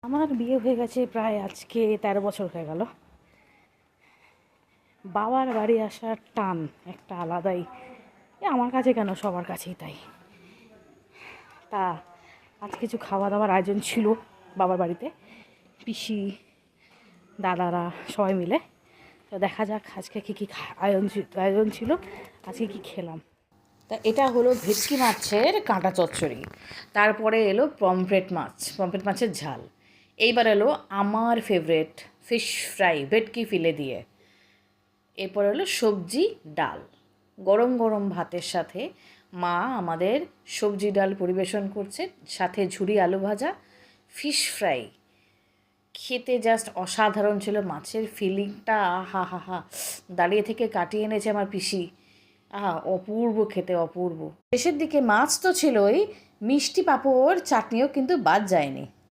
আমার বিয়ে হয়ে গেছে প্রায় আজকে 13 বছর হয়ে গেল। বাবার বাড়ি আসার টান একটা আলাদাই, আমার কাছে কেন সবার কাছেই তাই। তা আজ কিছু খাওয়া দাওয়ার আয়োজন ছিল বাবার বাড়িতে, পিসি দাদারা সবাই মিলে। তো দেখা যাক আজকে কী কী আয়োজন ছিল, আজকে কি খেলাম। তা এটা হলো ভেটকি মাছের কাঁটা চচ্চড়ি, তারপরে এলো পমফ্রেট মাছের ঝাল, এইবার এলো আমার ফেভারেট ফিশ ফ্রাই ভেটকি ফিলে দিয়ে, এরপর হলো সবজি ডাল। গরম গরম ভাতের সাথে মা আমাদের সবজি ডাল পরিবেশন করছে, সাথে ঝুরি আলু ভাজা, ফিশ ফ্রাই। খেতে জাস্ট অসাধারণ ছিল, মাছের ফিলিংটা হা হা হা, দাঁড়িয়ে থেকে কাটিয়ে এনেছে আমার পিসি। অপূর্ব খেতে, অপূর্ব। শেষের দিকে মাছ তো ছিলই, মিষ্টি পাঁপড় চাটনিও কিন্তু বাদ যায়নি।